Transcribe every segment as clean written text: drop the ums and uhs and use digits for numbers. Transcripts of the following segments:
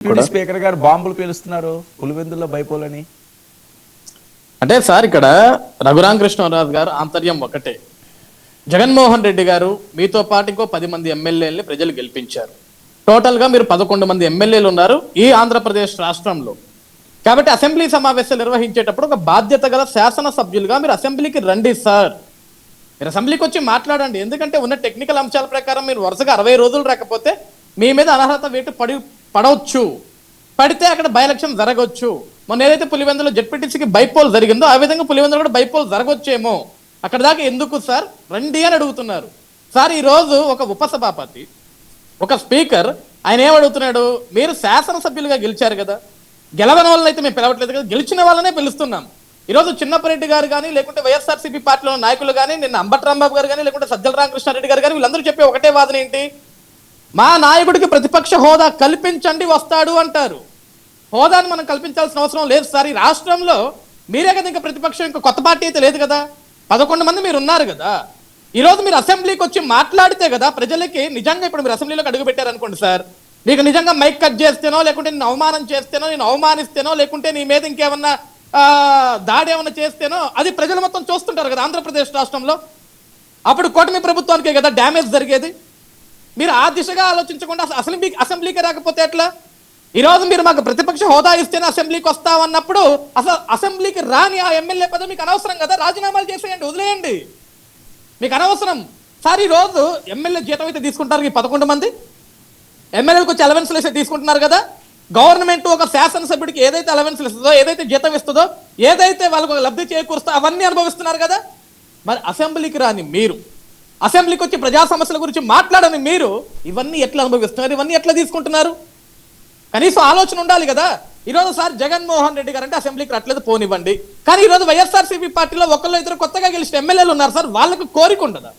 Speaker గారు బాంబులు పేలుస్తున్నారు పులివెందుల్లో బైపోలని. అంటే సార్ ఇక్కడ రఘురామకృష్ణరాజు గారు ఆంతర్యం ఒకటే. జగన్మోహన్ రెడ్డి గారు మీతో పాటు ఇంకో 10 మంది ఎమ్మెల్యేలని ప్రజలు గెలిపించారు. టోటల్గా మీరు 11 మంది ఎమ్మెల్యేలు ఉన్నారు ఈ ఆంధ్రప్రదేశ్ రాష్ట్రంలో. కాబట్టి అసెంబ్లీ సమావేశాలు నిర్వహించేటప్పుడు ఒక బాధ్యత గల శాసనసభ్యులుగా మీరు అసెంబ్లీకి రండి సార్. మీరు అసెంబ్లీకి వచ్చి మాట్లాడండి. ఎందుకంటే ఉన్న టెక్నికల్ అంశాల ప్రకారం మీరు వరుసగా 60 రోజులు రాకపోతే మీ మీద అనర్హత వేటు పడవచ్చు. పడితే అక్కడ బై ఎలక్షన్ జరగవచ్చు. మొన్న ఏదైతే పులివెందులో జెడ్పీటీసీకి బైపోల్ జరిగిందో ఆ విధంగా పులివెందులో కూడా బైపోల్ జరగవచ్చేమో. అక్కడ దాకా ఎందుకు సార్ రండి అని అడుగుతున్నారు. సార్ ఈరోజు ఒక ఉపసభాపతి ఒక స్పీకర్ ఆయన ఏమడుగుతున్నాడు, మీరు శాసనసభ్యులుగా గెలిచారు కదా, గెలవని వాళ్ళని అయితే మేము పిలవట్లేదు కదా, గెలిచిన వాళ్ళనే పిలుస్తున్నాం. ఈరోజు చిన్నపరెడ్డి గారు కానీ లేకుంటే వైఎస్ఆర్సీపీ పార్టీలో నాయకులు కానీ నిన్న అంబటి రాంబాబు గారు కానీ లేకుంటే సజ్జల రామకృష్ణారెడ్డి గారు కానీ వీళ్ళందరూ చెప్పే ఒకటే వాదన ఏంటి, మా నాయకుడికి ప్రతిపక్ష హోదా కల్పించండి వస్తాడు అంటారు. హోదాను మనం కల్పించాల్సిన అవసరం లేదు సార్. ఈ రాష్ట్రంలో మీరే కదా ఇంకా ప్రతిపక్షం, ఇంకా కొత్త పార్టీ అయితే లేదు కదా, 11 మంది మీరు ఉన్నారు కదా. ఈరోజు మీరు అసెంబ్లీకి వచ్చి మాట్లాడితే కదా ప్రజలకి నిజంగా ఇప్పుడు మీరు అసెంబ్లీలోకి అడుగు పెట్టారనుకోండి సార్, నీకు నిజంగా మైక్ కట్ చేస్తేనో లేకుంటే నేను అవమానం చేస్తేనో నేను అవమానిస్తేనో లేకుంటే నీ మీద ఇంకేమన్నా దాడి ఏమన్నా చేస్తేనో అది ప్రజలు మొత్తం చూస్తుంటారు కదా ఆంధ్రప్రదేశ్ రాష్ట్రంలో. అప్పుడు కూటమి ప్రభుత్వానికే కదా డ్యామేజ్ జరిగేది. మీరు ఆ దిశగా ఆలోచించకుండా అసెంబ్లీకి రాకపోతే ఎట్లా? ఈరోజు మీరు మాకు ప్రతిపక్ష హోదా ఇస్తేనే అసెంబ్లీకి వస్తామన్నప్పుడు అసలు అసెంబ్లీకి రాని ఆ ఎమ్మెల్యే పదవి మీకు అనవసరం కదా, రాజీనామాలు చేసేయండి, వదిలేయండి, మీకు అనవసరం. సార్ ఈరోజు ఎమ్మెల్యే జీతం అయితే తీసుకుంటారు ఈ 11 మంది ఎమ్మెల్యేలకు వచ్చి అలవెన్స్లు అయితే తీసుకుంటున్నారు కదా. గవర్నమెంట్ ఒక శాసనసభ్యుడికి ఏదైతే అలవెన్స్లు ఇస్తుందో ఏదైతే జీతం ఇస్తుందో ఏదైతే వాళ్ళకు లబ్ధి చేకూరుస్తో అవన్నీ అనుభవిస్తున్నారు కదా. మరి అసెంబ్లీకి రాని మీరు, అసెంబ్లీకి వచ్చి ప్రజా సమస్యల గురించి మాట్లాడని మీరు ఇవన్నీ ఎట్లా అనుభవిస్తున్నారు, ఇవన్నీ ఎట్లా తీసుకుంటున్నారు? కనీసం ఆలోచన ఉండాలి కదా. ఈరోజు సార్ జగన్మోహన్ రెడ్డి గారు అంటే అసెంబ్లీకి రావట్లేదు పోనివ్వండి, కానీ ఈరోజు వైఎస్ఆర్సీపీ పార్టీలో ఒకళ్ళు ఇద్దరు కొత్తగా గెలిచిన ఎమ్మెల్యేలు ఉన్నారు సార్, వాళ్ళకు కోరిక ఉండదా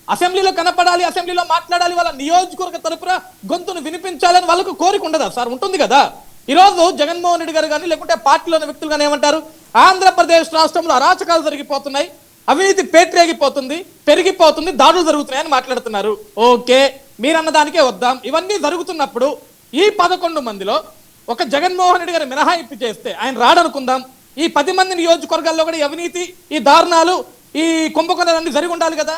అసెంబ్లీలో కనపడాలి, అసెంబ్లీలో మాట్లాడాలి, వాళ్ళ నియోజకవర్గ తరపున గొంతును వినిపించాలని వాళ్ళకు కోరిక ఉండదా సార్? ఉంటుంది కదా. ఈరోజు జగన్మోహన్ రెడ్డి గారు కానీ లేకుంటే పార్టీలోని వ్యక్తులు కానీ ఏమంటారు, ఆంధ్రప్రదేశ్ రాష్ట్రంలో అరాచకాలు జరిగిపోతున్నాయి, అవినీతి పేటరేగిపోతుంది, పెరిగిపోతుంది, దాడులు జరుగుతున్నాయని మాట్లాడుతున్నారు. ఓకే, మీరన్న దానికే వద్దాం. ఇవన్నీ జరుగుతున్నప్పుడు ఈ 11 మందిలో ఒక జగన్మోహన్ రెడ్డి గారు మినహాయింపు చేస్తే ఆయన రాడనుకుందాం, ఈ 10 మంది నియోజకవర్గాల్లో కూడా అవినీతి, ఈ దారుణాలు, ఈ కుంభకోణాలన్నీ జరిగి ఉండాలి కదా.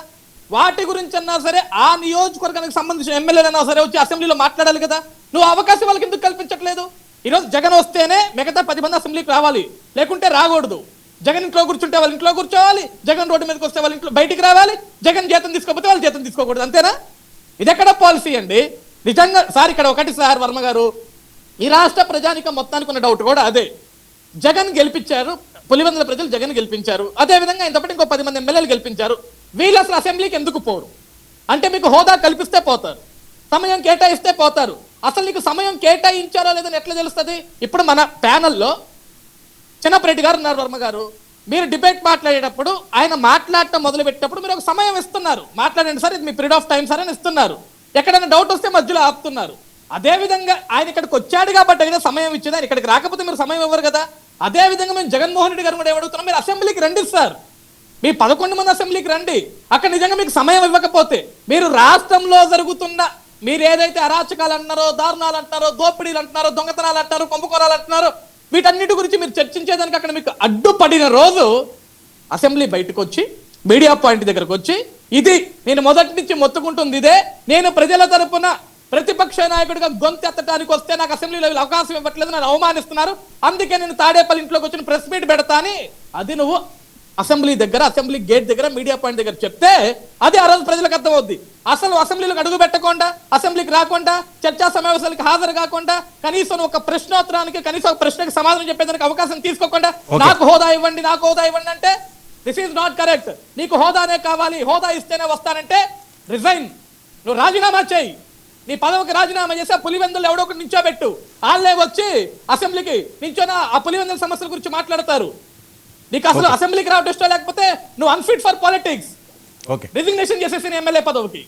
వాటి గురించి అన్నా సరే ఆ నియోజకవర్గానికి సంబంధించిన ఎమ్మెల్యేలన్నా సరే వచ్చి అసెంబ్లీలో మాట్లాడాలి కదా. నువ్వు అవకాశం వాళ్ళకి ఎందుకు కల్పించట్లేదు? ఈరోజు జగన్ వస్తేనే మిగతా 10 మంది అసెంబ్లీకి రావాలి, లేకుంటే రాకూడదు. జగన్ ఇంట్లో కూర్చుంటే వాళ్ళ ఇంట్లో కూర్చోవాలి, జగన్ రోడ్డు మీదకి వస్తే వాళ్ళ ఇంట్లో బయటికి రావాలి, జగన్ జీతం తీసుకోకపోతే వాళ్ళు జీతం తీసుకోకూడదు, అంతేనా? ఇది ఎక్కడ పాలసీ అండి నిజంగా? సార్ ఇక్కడ ఒకటి సార్ వర్మ గారు, ఈ రాష్ట్ర ప్రజానికం మొత్తానికి ఉన్న డౌట్ కూడా అదే. జగన్ గెలిపించారు, పులివెందుల ప్రజలు జగన్ గెలిపించారు, అదేవిధంగా ఇంతపటి ఇంకో 10 మంది ఎమ్మెల్యేలు గెలిపించారు. వీళ్ళు అసలు అసెంబ్లీకి ఎందుకు పోరు? అంటే మీకు హోదా కల్పిస్తే పోతారు, సమయం కేటాయిస్తే పోతారు. అసలు నీకు సమయం కేటాయించారో లేదని ఎట్లా తెలుస్తుంది? ఇప్పుడు మన ప్యానల్లో చిన్నపరెడ్డి గారు ఉన్నారు, వర్మ గారు, మీరు డిబేట్ మాట్లాడేటప్పుడు ఆయన మాట్లాడటం మొదలు పెట్టేటప్పుడు మీరు ఒక సమయం ఇస్తున్నారు, మాట్లాడండి సార్, ఇది మీ పీరియడ్ ఆఫ్ టైం సార్ అని ఇస్తున్నారు. ఎక్కడైనా డౌట్ వస్తే మధ్యలో ఆపుతున్నారు. అదేవిధంగా ఆయన ఇక్కడికి వచ్చాడు కాబట్టి కదా సమయం ఇచ్చింది, ఆయన ఇక్కడికి రాకపోతే మీరు సమయం ఇవ్వరు కదా. అదేవిధంగా మేము జగన్మోహన్ రెడ్డి గారు కూడా ఏమడుగుతున్నాం, మీరు అసెంబ్లీకి రండి సార్, మీ 11 మంది అసెంబ్లీకి రండి. అక్కడ నిజంగా మీకు సమయం ఇవ్వకపోతే మీరు రాష్ట్రంలో జరుగుతున్న మీరు ఏదైతే అరాచకాలు అంటున్నారో, దారుణాలు అంటున్నారో, దోపిడీలు అంటున్నారో, దొంగతనాలు అంటున్నారో, కుంభకోణాలు అంటున్నారో, వీటన్నిటి గురించి మీరు చర్చించేదానికి అక్కడ మీకు అడ్డుపడిన రోజు అసెంబ్లీ బయటకు వచ్చి మీడియా పాయింట్ దగ్గరకు వచ్చి ఇది నేను మొదటి నుంచి మొత్తుకుంటుంది ఇదే, నేను ప్రజల తరపున ప్రతిపక్ష నాయకుడిగా గొంతెత్తడానికి వస్తే నాకు అసెంబ్లీలో అవకాశం ఇవ్వట్లేదు, నన్ను అవమానిస్తున్నారు, అందుకే నేను తాడేపల్లి ఇంట్లోకి వచ్చిన ప్రెస్ మీట్ పెడతా అని అది నువ్వు అసెంబ్లీ దగ్గర, అసెంబ్లీ గేట్ దగ్గర, మీడియా పాయింట్ దగ్గర చెప్తే అది ఆ రోజు ప్రజలకు అర్థమవుద్ది. అసలు అసెంబ్లీలోకి అడుగు పెట్టకుండా, అసెంబ్లీకి రాకుండా, చర్చా సమావేశాలకు హాజరు కాకుండా, కనీసం ఒక ప్రశ్నోత్తరానికి కనీసం ఒక ప్రశ్నకి సమాధానం చెప్పేదానికి అవకాశం తీసుకోకుండా నాకు హోదా ఇవ్వండి, నాకు హోదా ఇవ్వండి అంటే దిస్ ఈజ్ నాట్ కరెక్ట్. నీకు హోదానే కావాలి, హోదా ఇస్తేనే వస్తానంటే రిజైన్, నువ్వు రాజీనామా చేయి, నీ పదవికి రాజీనామా చేసి ఆ పులివెందులు ఎవడో ఒకటి నించోబెట్టు. వాళ్ళే వచ్చి అసెంబ్లీకి నించోన ఆ పులివెందుల సమస్యల గురించి మాట్లాడతారు. నీకు అసలు అసెంబ్లీకి రావడం ఇష్టం లేకపోతే నువ్వు అన్ఫిట్ ఫర్ పాలిటిక్స్, రిజిగ్నేషన్ చేసేసిన ఎమ్మెల్యే పదవికి.